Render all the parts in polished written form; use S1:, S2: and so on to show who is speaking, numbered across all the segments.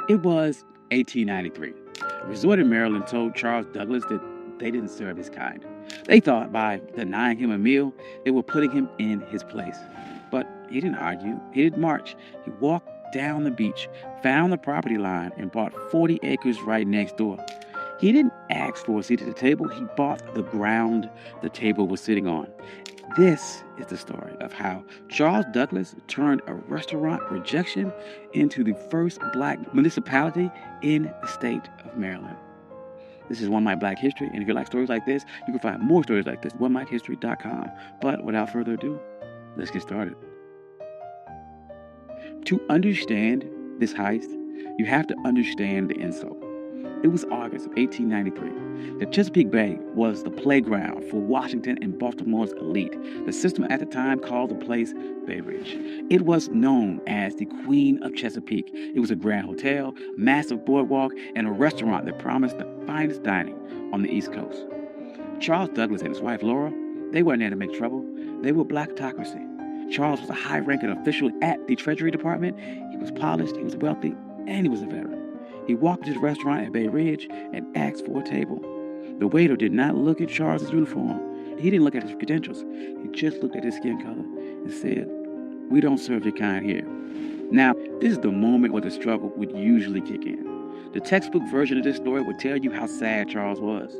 S1: It was 1893. A resort in Maryland told Charles Douglas that they didn't serve his kind. They thought by denying him a meal, they were putting him in his place. But he didn't argue. He didn't march. He walked down the beach, found the property line, and bought 40 acres right next door. He didn't ask for a seat at the table. He bought the ground the table was sitting on. This is the story of how Charles Douglas turned a restaurant rejection into the first black municipality in the state of Maryland. This is One Mike Black History, and if you like stories like this, you can find more stories like this at onemikehistory.com. But without further ado, let's get started. To understand this heist, you have to understand the insult. It was August of 1893. The Chesapeake Bay was the playground for Washington and Baltimore's elite. The system at the time called the place Bay Ridge. It was known as the Queen of Chesapeake. It was a grand hotel, massive boardwalk, and a restaurant that promised the finest dining on the East Coast. Charles Douglas and his wife Laura, they weren't there to make trouble. They were blackocracy. Charles was a high-ranking official at the Treasury Department. He was polished, he was wealthy, and he was a veteran. He walked to the restaurant at Bay Ridge and asked for a table. The waiter did not look at Charles' uniform. He didn't look at his credentials. He just looked at his skin color and said, "We don't serve your kind here." Now, this is the moment where the struggle would usually kick in. The textbook version of this story would tell you how sad Charles was.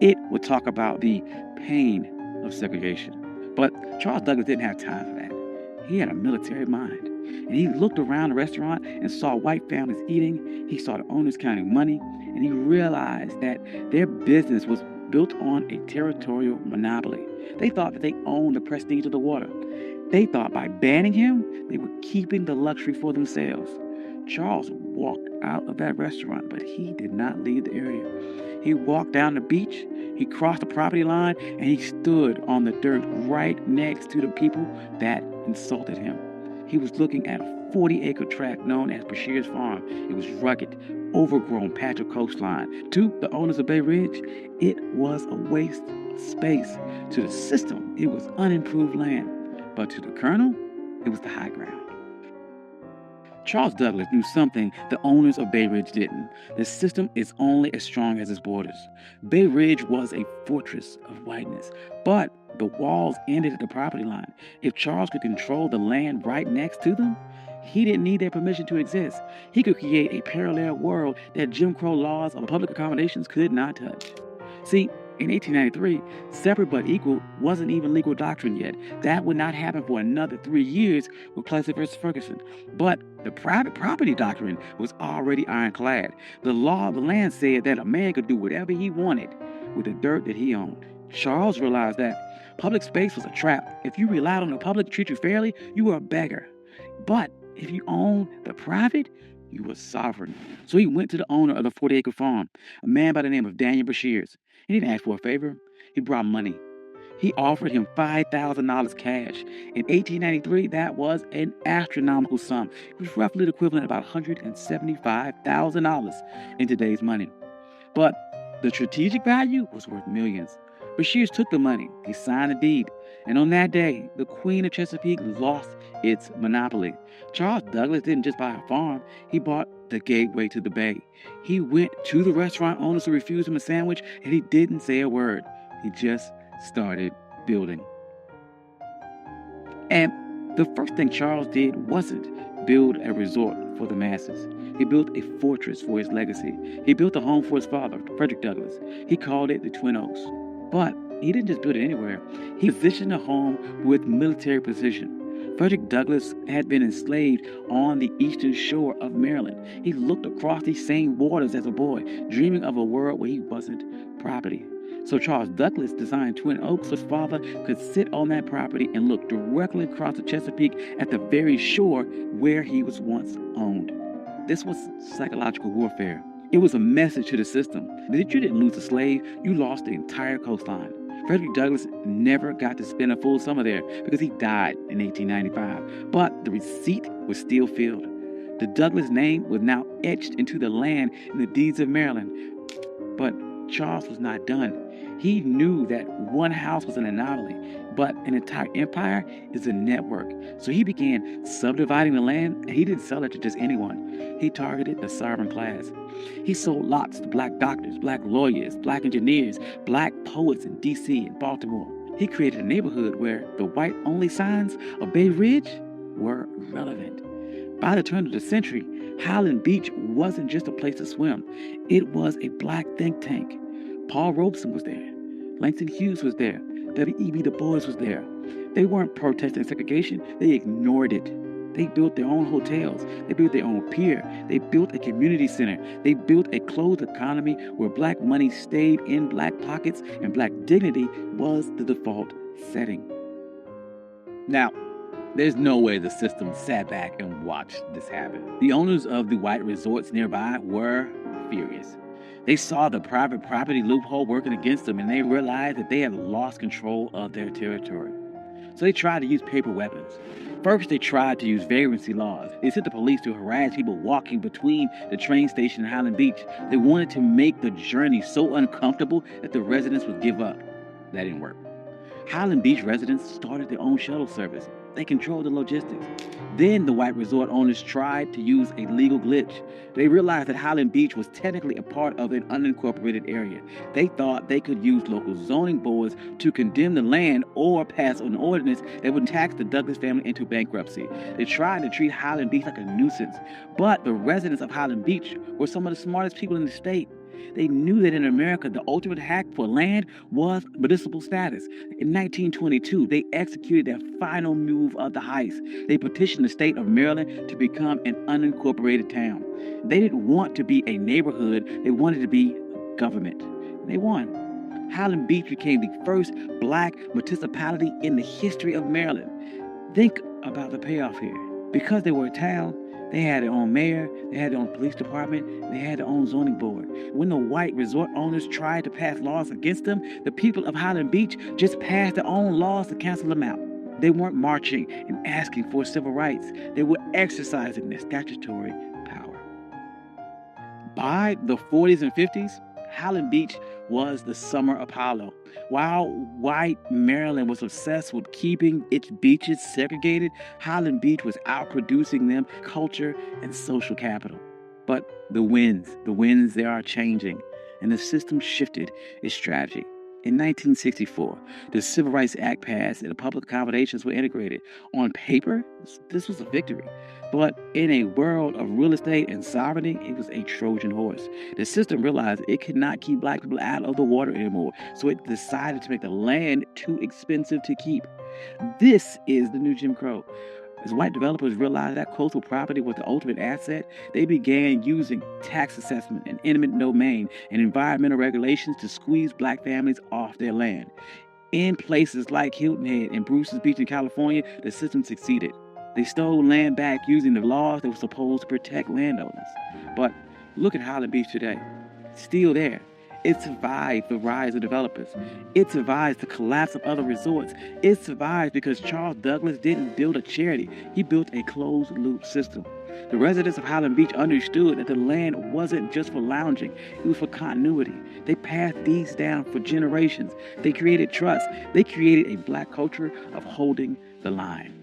S1: It would talk about the pain of segregation. But Charles Douglas didn't have time for that. He had a military mind. And he looked around the restaurant and saw white families eating. He saw the owners counting money. And he realized that their business was built on a territorial monopoly. They thought that they owned the prestige of the water. They thought by banning him, they were keeping the luxury for themselves. Charles walked out of that restaurant, but he did not leave the area. He walked down the beach, he crossed the property line, and he stood on the dirt right next to the people that insulted him. He was looking at a 40-acre tract known as Bashir's Farm. It was rugged, overgrown patch of coastline. To the owners of Bay Ridge, it was a waste of space. To the system, it was unimproved land. But to the Colonel, it was the high ground. Charles Douglas knew something the owners of Bay Ridge didn't. The system is only as strong as its borders. Bay Ridge was a fortress of whiteness, but the walls ended at the property line. If Charles could control the land right next to them, he didn't need their permission to exist. He could create a parallel world that Jim Crow laws of public accommodations could not touch. See, in 1893, separate but equal wasn't even legal doctrine yet. That would not happen for another 3 years with Plessy versus Ferguson. But the private property doctrine was already ironclad. The law of the land said that a man could do whatever he wanted with the dirt that he owned. Charles realized that public space was a trap. If you relied on the public to treat you fairly, you were a beggar. But if you owned the private, you were sovereign. So he went to the owner of the 40-acre farm, a man by the name of Daniel Bashirs. He didn't ask for a favor. He brought money. He offered him $5,000 cash. In 1893, that was an astronomical sum. It was roughly the equivalent of about $175,000 in today's money. But the strategic value was worth millions. Bashirs took the money. He signed the deed. And on that day, the Queen of Chesapeake lost its monopoly. Charles Douglas didn't just buy a farm. He bought the gateway to the bay. He went to the restaurant owners who refused him a sandwich, and he didn't say a word. He just started building. And the first thing Charles did wasn't build a resort for the masses. He built a fortress for his legacy. He built a home for his father, Frederick Douglass. He called it the Twin Oaks. But he didn't just build it anywhere. He positioned the home with military precision. Frederick Douglass had been enslaved on the eastern shore of Maryland. He looked across these same waters as a boy, dreaming of a world where he wasn't property. So Charles Douglas designed Twin Oaks so his father could sit on that property and look directly across the Chesapeake at the very shore where he was once owned. This was psychological warfare. It was a message to the system that you didn't lose a slave, you lost the entire coastline. Frederick Douglass never got to spend a full summer there because he died in 1895, but the receipt was still filled. The Douglass name was now etched into the land in the deeds of Maryland. But Charles was not done. He knew that one house was an anomaly, but an entire empire is a network. So he began subdividing the land, and he didn't sell it to just anyone. He targeted the sovereign class. He sold lots to black doctors, black lawyers, black engineers, black poets in D.C. and Baltimore. He created a neighborhood where the white-only signs of Bay Ridge were relevant. By the turn of the century, Highland Beach wasn't just a place to swim. It was a black think tank. Paul Robeson was there. Langston Hughes was there. W.E.B. Du Bois was there. They weren't protesting segregation. They ignored it. They built their own hotels. They built their own pier. They built a community center. They built a closed economy where black money stayed in black pockets and black dignity was the default setting. Now, there's no way the system sat back and watched this happen. The owners of the white resorts nearby were furious. They saw the private property loophole working against them, and they realized that they had lost control of their territory. So they tried to use paper weapons. First, they tried to use vagrancy laws. They sent the police to harass people walking between the train station and Highland Beach. They wanted to make the journey so uncomfortable that the residents would give up. That didn't work. Highland Beach residents started their own shuttle service. They controlled the logistics. Then the white resort owners tried to use a legal glitch. They realized that Highland Beach was technically a part of an unincorporated area. They thought they could use local zoning boards to condemn the land or pass an ordinance that would tax the Douglass family into bankruptcy. They tried to treat Highland Beach like a nuisance, but the residents of Highland Beach were some of the smartest people in the state. They knew that in America, the ultimate hack for land was municipal status. In 1922, they executed their final move of the heist. They petitioned the state of Maryland to become an unincorporated town. They didn't want to be a neighborhood. They wanted to be government. They won. Highland Beach became the first black municipality in the history of Maryland. Think about the payoff here. Because they were a town, they had their own mayor, they had their own police department, they had their own zoning board. When the white resort owners tried to pass laws against them, the people of Highland Beach just passed their own laws to cancel them out. They weren't marching and asking for civil rights. They were exercising their statutory power. By the 40s and 50s, Highland Beach was the summer Apollo. While white Maryland was obsessed with keeping its beaches segregated, Highland Beach was outproducing them culture and social capital. But the winds, they are changing, and the system shifted its strategy. In 1964, the Civil Rights Act passed and the public accommodations were integrated. On paper, this was a victory. But in a world of real estate and sovereignty, it was a Trojan horse. The system realized it could not keep black people out of the water anymore, so it decided to make the land too expensive to keep. This is the new Jim Crow. As white developers realized that coastal property was the ultimate asset, they began using tax assessment and eminent domain and environmental regulations to squeeze black families off their land. In places like Hilton Head and Bruce's Beach in California, the system succeeded. They stole land back using the laws that were supposed to protect landowners. But look at Highland Beach today. Still there. It survived the rise of developers. It survived the collapse of other resorts. It survived because Charles Douglass didn't build a charity. He built a closed-loop system. The residents of Highland Beach understood that the land wasn't just for lounging. It was for continuity. They passed these down for generations. They created trust. They created a black culture of holding the line.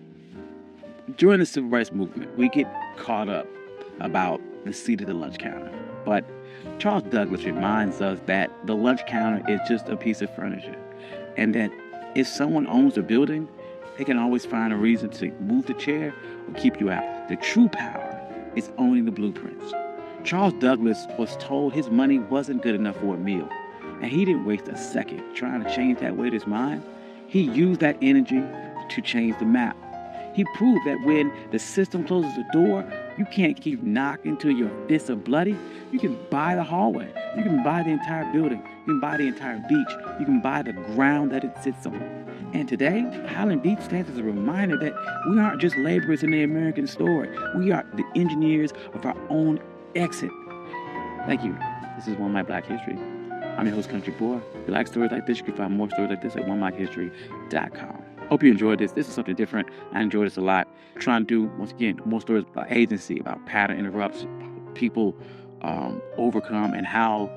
S1: During the Civil Rights Movement, we get caught up about the seat of the lunch counter. But Charles Douglass reminds us that the lunch counter is just a piece of furniture, and that if someone owns a building, they can always find a reason to move the chair or keep you out. The true power is owning the blueprints. Charles Douglass was told his money wasn't good enough for a meal, and he didn't waste a second trying to change that waiter's mind. He used that energy to change the map. He proved that when the system closes the door, you can't keep knocking till your fists are bloody. You can buy the hallway. You can buy the entire building. You can buy the entire beach. You can buy the ground that it sits on. And today, Highland Beach stands as a reminder that we aren't just laborers in the American story. We are the engineers of our own exit. Thank you. This is One My Black History. I'm your host, Country Boy. If you like stories like this, you can find more stories like this at oneblackhistory.com. Hope you enjoyed this. This is something different. I enjoyed this a lot. Trying to do, once again, more stories about agency, about pattern interrupts, people overcome, and how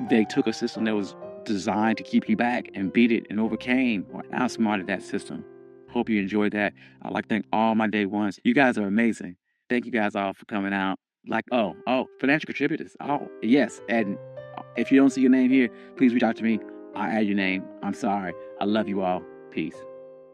S1: They took a system that was designed to keep you back and beat it and overcame or outsmarted that system. Hope you enjoyed that. I'd like to thank all my day ones. You guys are amazing. Thank you guys all for coming out. Like, financial contributors. Oh, yes. And if you don't see your name here, please reach out to me. I'll add your name. I'm sorry. I love you all. Peace.